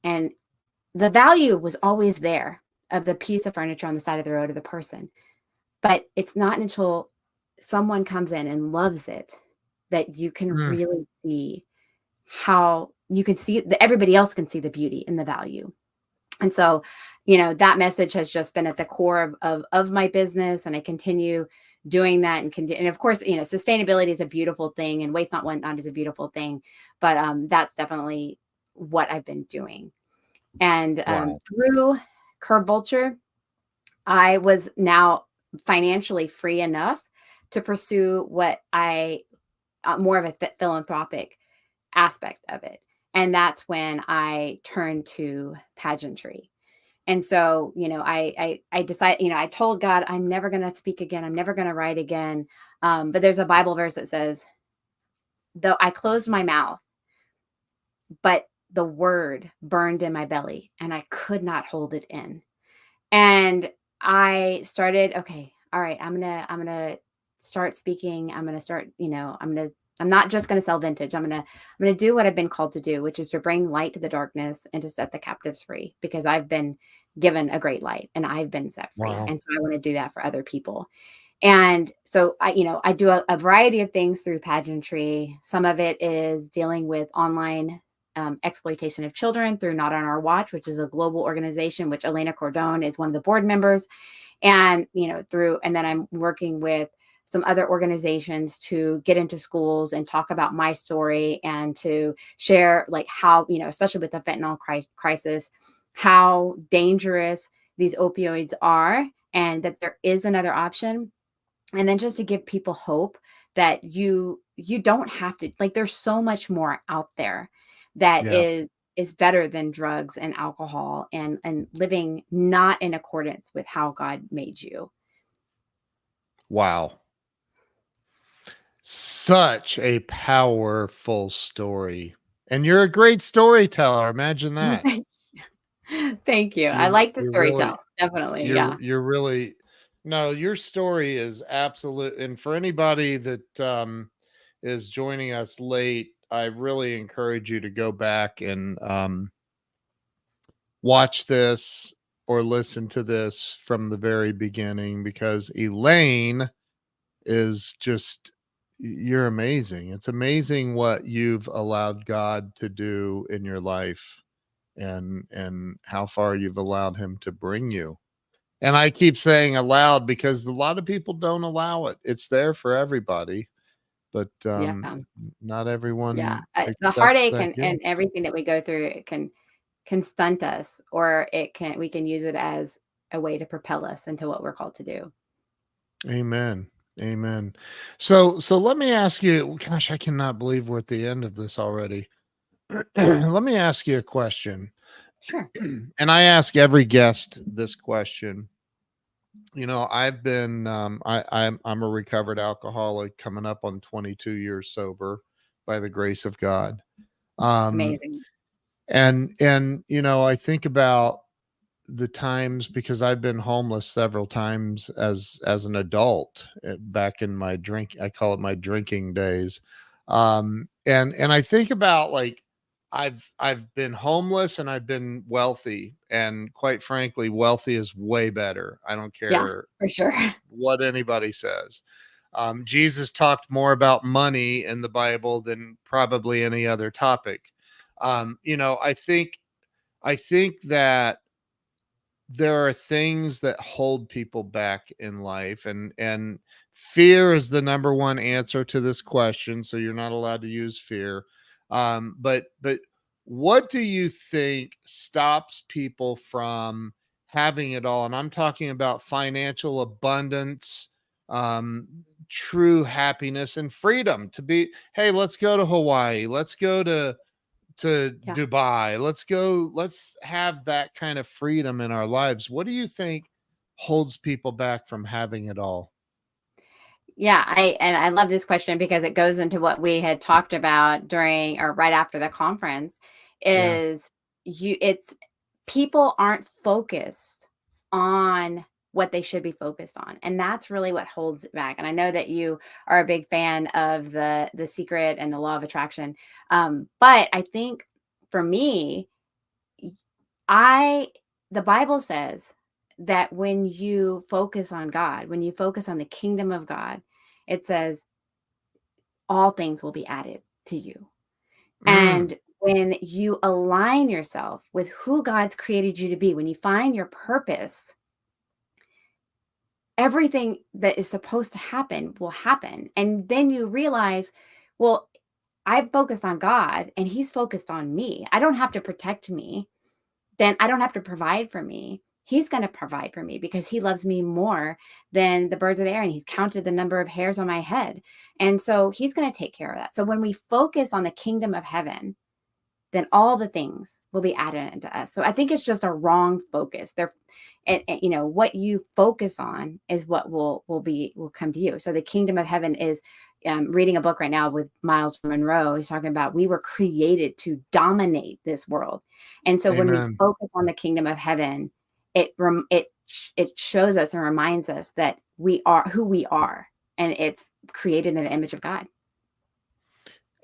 and the value was always there of the piece of furniture on the side of the road of the person. But it's not until someone comes in and loves it that you can Mm. really see how you can see that everybody else can see the beauty and the value. And so, that message has just been at the core of my business. And I continue doing that and of course, sustainability is a beautiful thing and waste not, want not is a beautiful thing. But that's definitely what I've been doing. And Wow. through Curb Vulture, I was now financially free enough to pursue what more of a philanthropic aspect of it. And that's when I turned to pageantry. And so, I decided, I told God, I'm never going to speak again. I'm never going to write again. But there's a Bible verse that says, though I closed my mouth, but the word burned in my belly and I could not hold it in. And I started, okay, all right, I'm gonna start speaking. I'm going to start, I'm not just going to sell vintage. I'm going to do what I've been called to do, which is to bring light to the darkness and to set the captives free, because I've been given a great light and I've been set free. Wow. And so I want to do that for other people. And so I do a variety of things through pageantry. Some of it is dealing with online exploitation of children through Not on Our Watch, which is a global organization, which Elena Cordone is one of the board members. And, and then I'm working with some other organizations to get into schools and talk about my story and to share like how, especially with the fentanyl crisis, how dangerous these opioids are and that there is another option. And then just to give people hope that you don't have to, like, there's so much more out there that Yeah. is better than drugs and alcohol and living not in accordance with how God made you. Wow. Such a powerful story. And you're a great storyteller. Imagine that. Thank you. I You're like to you're really storytell. Definitely. Yeah. you're really no, your story is absolute. And for anybody that is joining us late, I really encourage you to go back and watch this or listen to this from the very beginning, because Elaine is just, you're amazing. It's amazing what you've allowed God to do in your life, and how far you've allowed him to bring you. And I keep saying allowed because a lot of people don't allow it. It's there for everybody, but Yeah. not Yeah. everyone The accepts heartache that and gift. everything that we go through, it can stunt us, or we can use it as a way to propel us into what we're called to do. Amen. Amen. So let me ask you, gosh, I cannot believe we're at the end of this already. Let me ask you a question. Sure. And I ask every guest this question. I've been I'm a recovered alcoholic, coming up on 22 years sober by the grace of God. Um Amazing. and I think about the times, because I've been homeless several times as an adult, back in my drink, I call it my drinking days. And I think about, like, I've been homeless and I've been wealthy, and quite frankly, wealthy is way better. I don't Yeah, care for sure. what anybody says. Jesus talked more about money in the Bible than probably any other topic. I think that there are things that hold people back in life, and fear is the number one answer to this question, so you're not allowed to use fear. But what do you think stops people from having it all? And I'm talking about financial abundance, um true happiness and freedom to be, hey, let's go to Hawaii, let's go to Yeah. Dubai. Let's go. Let's have that kind of freedom in our lives. What do you think holds people back from having it all? Yeah, I love this question because it goes into what we had talked about during or right after the conference. Yeah. Is it's people aren't focused on what they should be focused on, and that's really what holds it back. And I know that you are a big fan of the Secret and the Law of Attraction, but I think for me, I the Bible says that when you focus on God, when you focus on the kingdom of God, it says all things will be added to you. Mm, And when you align yourself with who God's created you to be, when you find your purpose, everything that is supposed to happen will happen. And then you realize, well, I'm focused on God and he's focused on me. I don't have to protect me. Then I don't have to provide for me. He's going to provide for me because he loves me more than the birds of the air, and he's counted the number of hairs on my head. And so he's going to take care of that. So when we focus on the kingdom of heaven, then all the things will be added into us. So I think it's just a wrong focus. There, and what you focus on is what will come to you. So the kingdom of heaven is reading a book right now with Miles Monroe. He's talking about we were created to dominate this world, and so when we amen. focus on the kingdom of heaven, it shows us and reminds us that we are who we are. and it's created in the image of God.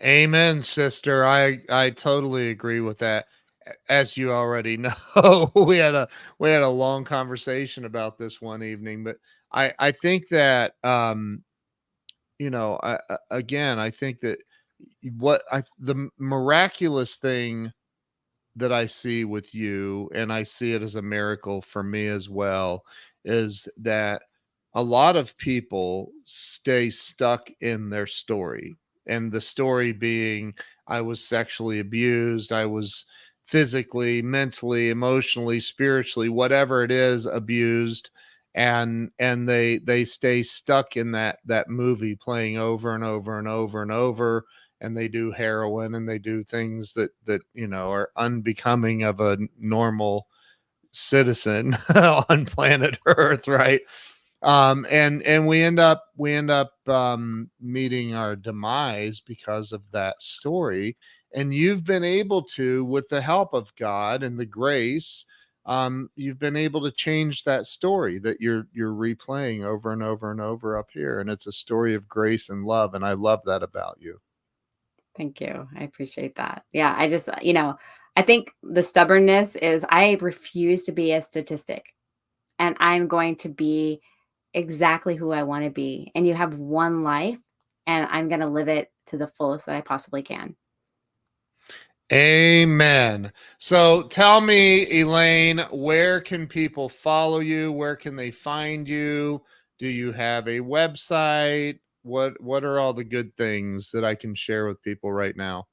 Amen, sister. I totally agree with that. As you already know, we had a long conversation about this one evening, but I think that again, I think that the miraculous thing that I see with you, and I see it as a miracle for me as well, is that a lot of people stay stuck in their story. And the story being, I was sexually abused, I was physically, mentally, emotionally, spiritually, whatever it is, abused. And they stay stuck in that movie playing over and over and over and over, and they do heroin and they do things that are unbecoming of a normal citizen on planet Earth, right? And we end up meeting our demise because of that story. And you've been able to, with the help of God and the grace, you've been able to change that story that you're replaying over and over and over up here. And it's a story of grace and love, and I love that about you. Thank you. I appreciate that. Yeah, I just, I think the stubbornness is I refuse to be a statistic, and I'm going to be exactly who I want to be. And you have one life, and I'm going to live it to the fullest that I possibly can. Amen. So tell me, Elaine, where can people follow you? Where can they find you? Do you have a website? What are all the good things that I can share with people right now?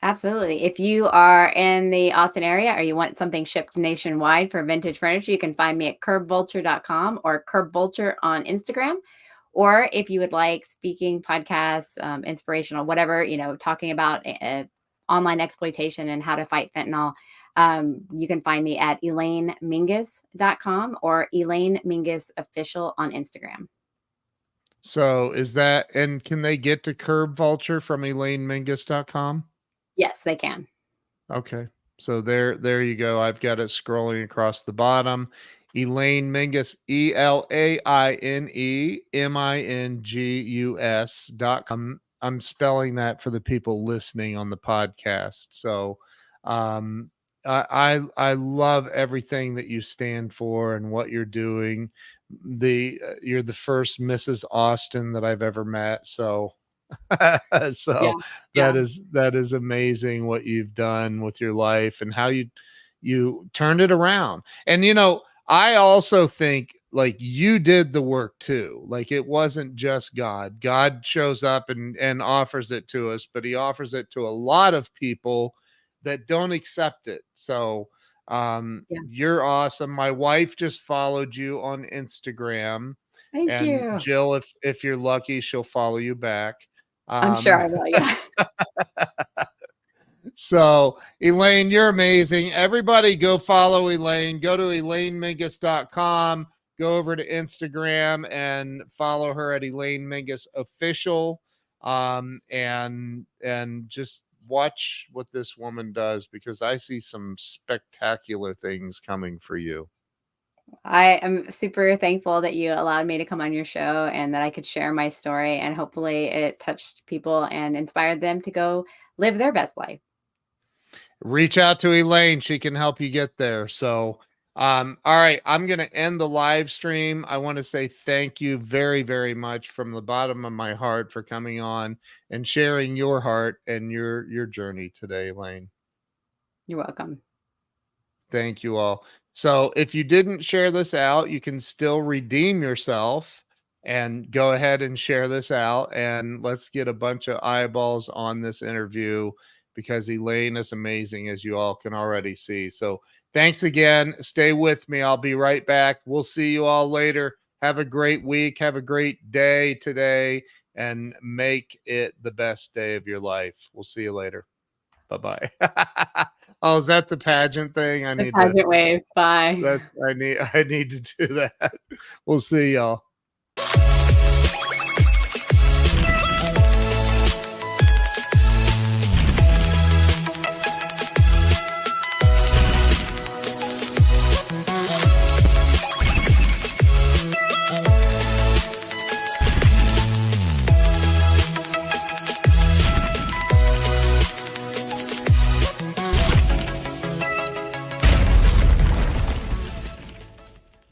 Absolutely. If you are in the Austin area or you want something shipped nationwide for vintage furniture, you can find me at curbvulture.com or curbvulture on Instagram. Or if you would like speaking, podcasts, inspirational, whatever, talking about online exploitation and how to fight fentanyl, you can find me at elainemingus.com or Elaine Mingus Official on Instagram. So is that, and can they get to Curb Vulture from ElaineMingus.com? Yes, they can. Okay. So there you go. I've got it scrolling across the bottom. Elaine Mingus, ElaineMingus.com. I'm spelling that for the people listening on the podcast. So um I love everything that you stand for and what you're doing. You're the first Mrs. Austin that I've ever met. So Yeah. so Yeah. that is amazing what you've done with your life and how you turned it around. And I also think like you did the work too. Like it wasn't just God. God shows up and offers it to us, but he offers it to a lot of people that don't accept it. So Yeah. you're awesome. My wife just followed you on Instagram, Thank and you. Jill, if you're lucky, she'll follow you back. I'm sure Um, I will. Yeah. so Elaine, you're amazing. Everybody go follow Elaine. Go to ElaineMingus.com. Go over to Instagram and follow her at Elaine Mingus Official. And just watch what this woman does, because I see some spectacular things coming for you. I am super thankful that you allowed me to come on your show and that I could share my story, and hopefully it touched people and inspired them to go live their best life. Reach out to Elaine. She can help you get there. So, all right, I'm going to end the live stream. I want to say thank you very, very much from the bottom of my heart for coming on and sharing your heart and your journey today, Elaine. You're welcome. Thank you all. So if you didn't share this out, you can still redeem yourself and go ahead and share this out. And let's get a bunch of eyeballs on this interview, because Elaine is amazing, as you all can already see. So thanks again. Stay with me. I'll be right back. We'll see you all later. Have a great week. Have a great day today, and make it the best day of your life. We'll see you later. Bye-bye. Oh, is that the pageant thing? The pageant wave. Bye. I need to do that. We'll see y'all.